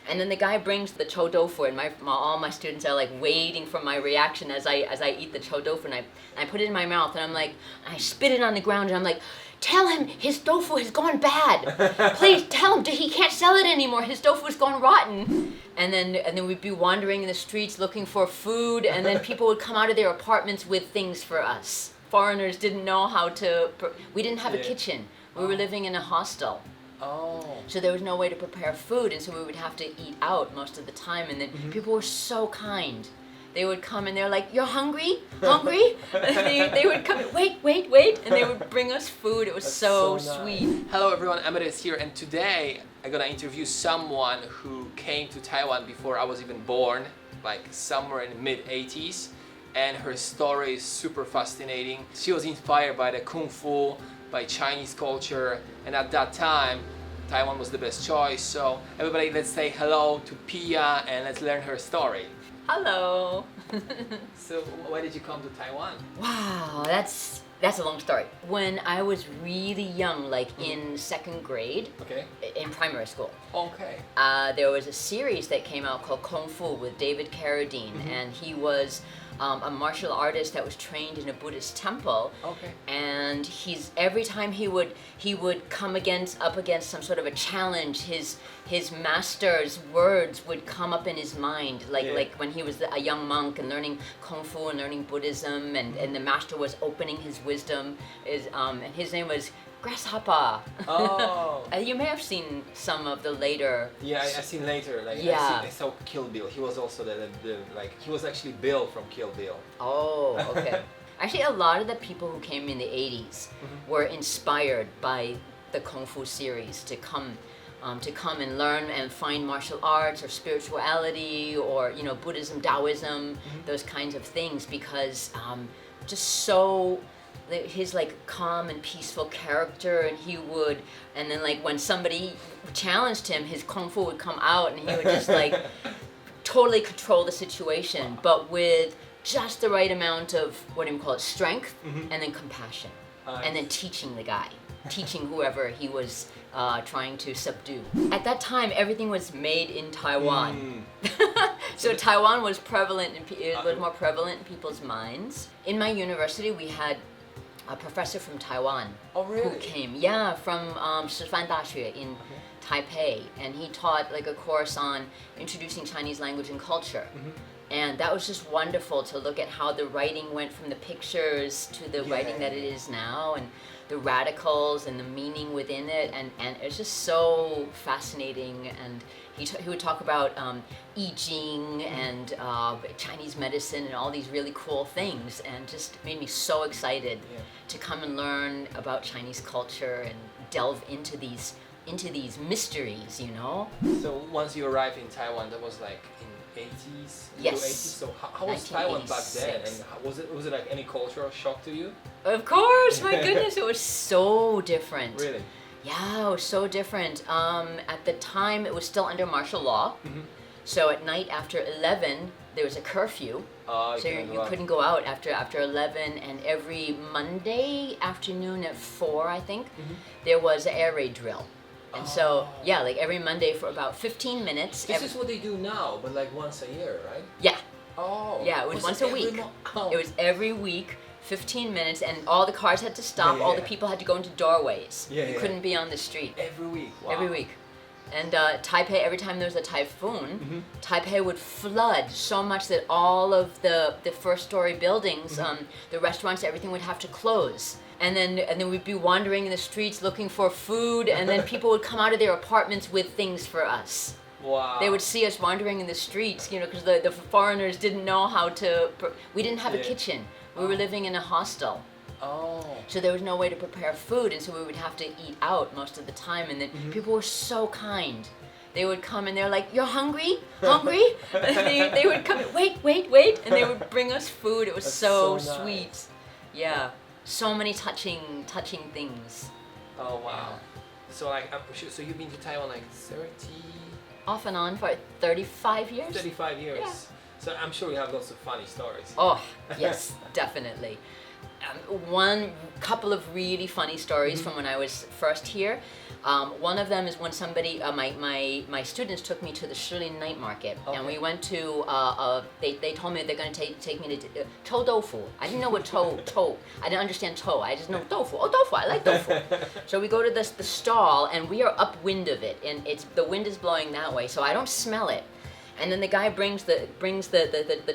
And then the guy brings the chou tofu, and all my students are like waiting for my reaction as I eat the chou tofu, and I put it in my mouth, and I'm like, I spit it on the ground, and I'm like, tell him his tofu has gone bad. Please tell him he can't sell it anymore. His tofu has gone rotten. And then we'd be wandering in the streets looking for food, and then people would come out of their apartments with things for us. Foreigners didn't know how to. We didn't have a kitchen. We were living in a hostel. Oh. So there was no way to prepare food, and so we would have to eat out most of the time. And then people were so kind. They would come and they're like, "You're hungry? Hungry?" And they would come, wait, and they would bring us food. It was so sweet. Nice. Hello everyone, Emmett is here, and today I'm gonna interview someone who came to Taiwan before I was even born, like somewhere in the mid-80s, and her story is super fascinating. She was inspired by the Kung Fu, by Chinese culture, and at that time, Taiwan was the best choice. So everybody, let's say hello to Pia and let's learn her story. Hello. So why did you come to Taiwan? Wow, that's a long story. When I was really young, like in second grade, Okay. in primary school, Okay. there was a series that came out called Kung Fu with David Carradine, and he was a martial artist that was trained in a Buddhist temple. Okay. And every time he would come up against some sort of a challenge, his master's words would come up in his mind, like when he was a young monk and learning Kung Fu and learning Buddhism, and the master was opening his wisdom. And his name was Grasshopper. Oh. You may have seen some of the later. Yeah, I seen later. Like Yeah. I saw Kill Bill. He was also he was actually Bill from Kill Bill. Oh, okay. Actually, a lot of the people who came in the 80s were inspired by the Kung Fu series to come and learn and find martial arts or spirituality or Buddhism, Taoism, those kinds of things, because just so his like calm and peaceful character, and then like when somebody challenged him, his Kung Fu would come out and he would just like totally control the situation, but with just the right amount of strength and then compassion, and then teaching whoever he was trying to subdue. At that time, everything was made in Taiwan. So Taiwan was more prevalent in people's minds. In my university, we had a professor from Taiwan who came, from 师范大学 in Taipei, and he taught like a course on introducing Chinese language and culture. And that was just wonderful to look at how the writing went from the pictures to the writing that it is now, and the radicals and the meaning within it, and it's just so fascinating. And he would talk about I Ching and Chinese medicine and all these really cool things, and just made me so excited to come and learn about Chinese culture and delve into these mysteries, So once you arrived in Taiwan, that was like in 80s? Yes. 80s. So how was Taiwan back then? And was it like any cultural shock to you? Of course, my goodness, it was so different. Really? Yeah, it was so different. At the time, it was still under martial law. So at night after 11, there was a curfew. So you couldn't go out after 11, and every Monday afternoon at 4, I think, there was an air raid drill. And so, like every Monday for about 15 minutes. This is what they do now, but like once a year, right? Yeah. Oh. Yeah, it was once a week. It was every week, 15 minutes, and all the cars had to stop. All the people had to go into doorways. You couldn't be on the street. Every week. Wow. Every week. And Taipei, every time there was a typhoon, Taipei would flood so much that all of the first-story buildings, the restaurants, everything would have to close. And then we'd be wandering in the streets looking for food, and then people would come out of their apartments with things for us. Wow. They would see us wandering in the streets, because the foreigners didn't know how to. We didn't have a kitchen. We were living in a hostel. Oh. So there was no way to prepare food, and so we would have to eat out most of the time. And then people were so kind. They would come and they're like, "You're hungry? Hungry?" And they would come, wait, and they would bring us food. It was so nice. sweet. Yeah. So many touching things. Oh wow. So like, so you've been to Taiwan like 30? Off and on for 35 years. 35 years. Yeah. So I'm sure you have lots of funny stories. Oh, yes, definitely. One couple of really funny stories from when I was first here. One of them is when somebody, my students took me to the Shilin night market, and we went to, they told me they're going to take me to chou tofu. I didn't know what chou, I didn't understand chou, I just know tofu. Oh, tofu, I like tofu. So we go to the stall, and we are upwind of it, and the wind is blowing that way, so I don't smell it. And then the guy brings the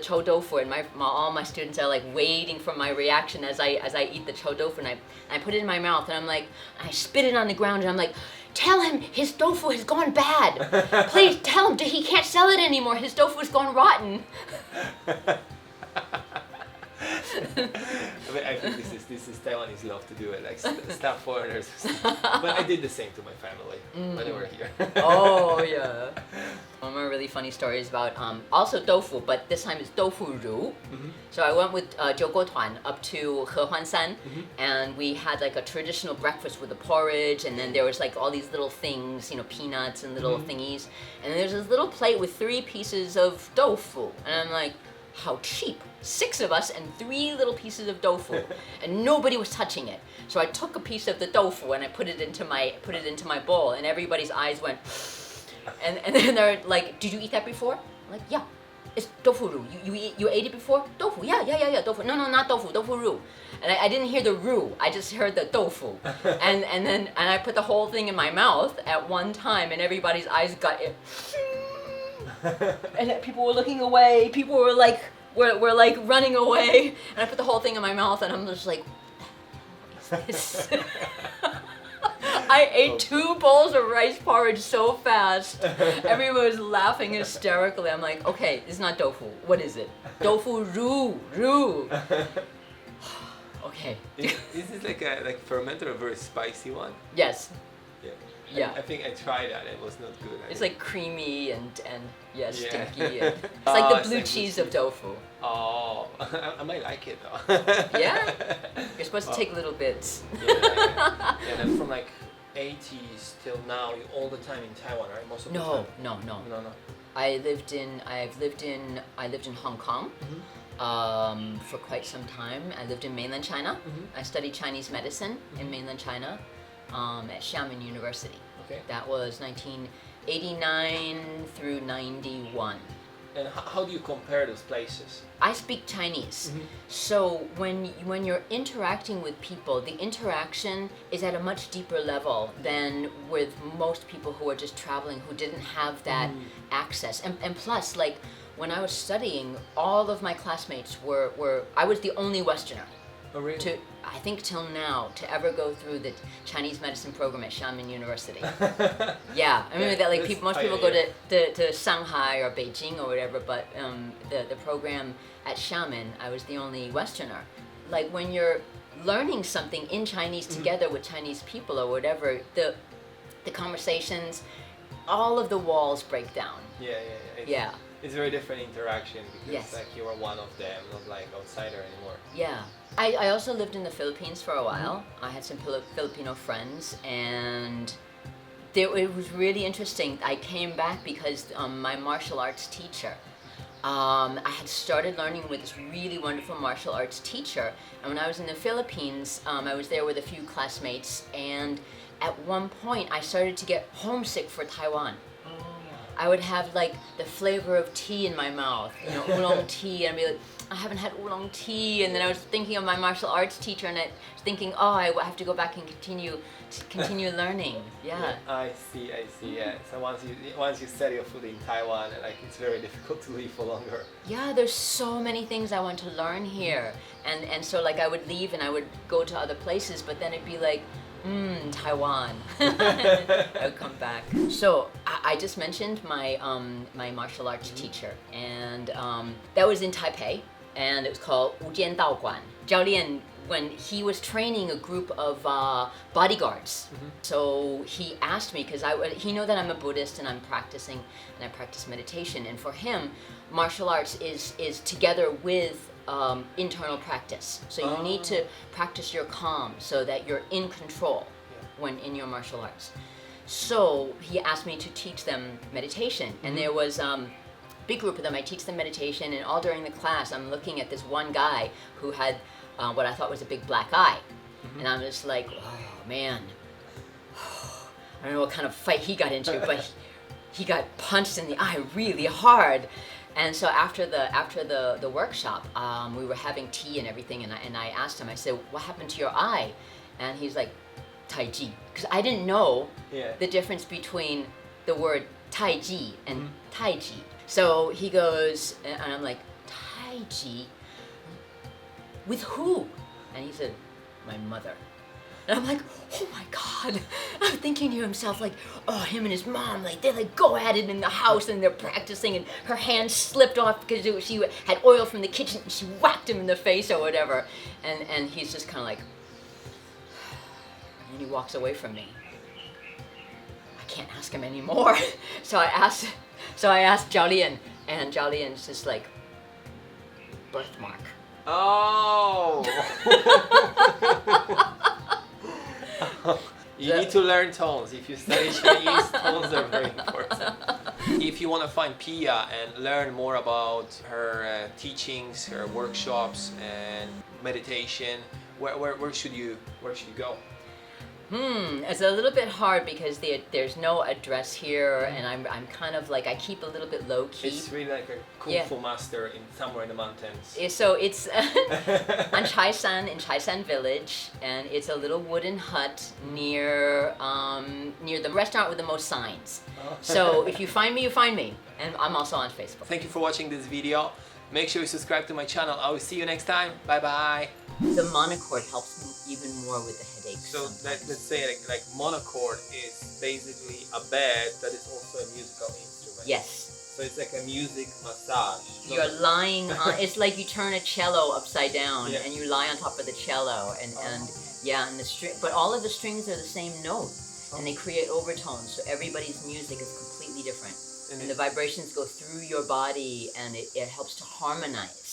chou tofu, and all my students are like waiting for my reaction as I eat the chou tofu, and I put it in my mouth, and I'm like, I spit it on the ground, and I'm like, tell him his tofu has gone bad. Please tell him he can't sell it anymore. His tofu has gone rotten. I think this is Taiwanese love to do it, like stop foreigners. But I did the same to my family when they were here. Oh yeah. One of my really funny stories about also tofu, but this time it's tofu ru. So I went with Zhou Tuan up to Hehuanshan, and we had like a traditional breakfast with a porridge, and then there was like all these little things, peanuts and little thingies, and there's this little plate with 3 pieces of tofu, and I'm like, how cheap. 6 of us and 3 little pieces of tofu, and nobody was touching it. So I took a piece of the tofu and I put it into my bowl, and everybody's eyes went, and then they're like, "Did you eat that before?" I'm like, "Yeah, it's tofu roux. You ate it before? Tofu? Yeah, tofu. No, not tofu. Tofu roux." And I didn't hear the roux. I just heard the tofu, and I put the whole thing in my mouth at one time, and everybody's eyes got it. And people were looking away. People were like, were like running away. And I put the whole thing in my mouth, and I'm just like, what is this? I ate 2 bowls of rice porridge so fast. Everyone was laughing hysterically. I'm like, okay, it's not tofu. What is it? Tofu roux. Okay. Is this like a fermented or very spicy one? Yes. Yeah. I think I tried that. It was not good. It's like creamy and stinky. It's like the blue cheese of tofu. Oh, I might like it though. Yeah? You're supposed to take little bits. Yeah, and from like 80s till now, you all the time in Taiwan, right? Most of the time. No. I've lived in Hong Kong for quite some time. I lived in mainland China. I studied Chinese medicine in mainland China at Xiamen University. Okay. That was 1989 through 91. And how do you compare those places? I speak Chinese, so when you're interacting with people, the interaction is at a much deeper level than with most people who are just traveling, who didn't have that access. And plus, like, when I was studying, all of my classmates were I was the only Westerner. Oh, really? I think till now, to ever go through the Chinese medicine program at Xiamen University. Yeah, I remember that like most people go to Shanghai or Beijing or whatever, but the program at Xiamen, I was the only Westerner. Like when you're learning something in Chinese together with Chinese people or whatever, the conversations, all of the walls break down. Yeah. It's very different interaction because Yes. like you are one of them, not like outsider anymore. Yeah. I also lived in the Philippines for a while. I had some Filipino friends, and it was really interesting. I came back because my martial arts teacher, I had started learning with this really wonderful martial arts teacher, and when I was in the Philippines, I was there with a few classmates, and at one point I started to get homesick for Taiwan. I would have like the flavor of tea in my mouth, oolong tea, and I'd be like, I haven't had oolong tea, and then I was thinking of my martial arts teacher, and I was thinking, oh, I have to go back and continue learning. Yeah. I see. Yeah. So once you set your foot in Taiwan, like it's very difficult to leave for longer. Yeah, there's so many things I want to learn here, and so like I would leave and I would go to other places, but then it'd be like, Taiwan. I would come back. So I just mentioned my my martial arts teacher, and that was in Taipei, and it was called 无间道馆. 教练, when he was training a group of bodyguards. So he asked me, because he know that I'm a Buddhist and I'm practicing, and I practice meditation, and for him, martial arts is together with internal practice. So you need to practice your calm so that you're in control when in your martial arts. So he asked me to teach them meditation, and there was big group of them. I teach them meditation, and all during the class I'm looking at this one guy who had what I thought was a big black eye, and I'm just like, oh man, I don't know what kind of fight he got into, but he got punched in the eye really hard. And so after the workshop, we were having tea and everything, and I asked him, I said, what happened to your eye? And he's like, Taiji. Because I didn't know the difference between the word Taiji and Taiji. So he goes, and I'm like, Taiji? With who? And he said, my mother. And I'm like, oh my God. I'm thinking to himself, like, oh, him and his mom, like, they like go at it in the house and they're practicing, and her hand slipped off because she had oil from the kitchen and she whacked him in the face or whatever. And he's just kind of like, and he walks away from me. I can't ask him anymore. So I asked Jiaolian, and Jiaolian's just like, birthmark. Oh! You need to learn tones. If you study Chinese, tones are very important. If you want to find Pia and learn more about her teachings, her workshops, and meditation, where should you go? It's a little bit hard because there's no address here, and I'm kind of like, I keep a little bit low key. It's really like a kung fu master somewhere in the mountains. So it's on in Chaisan village, and it's a little wooden hut near the restaurant with the most signs. So if you find me, you find me, and I'm also on Facebook. Thank you for watching this video. Make sure you subscribe to my channel. I will see you next time. Bye bye. The monochord helps me even more with the headaches. So let's say like monochord is basically a bed that is also a musical instrument. Yes. So it's like a music massage. You're lying on, it's like you turn a cello upside down and you lie on top of the cello and the string, but all of the strings are the same note and they create overtones, so everybody's music is completely different. And the vibrations go through your body and it helps to harmonize.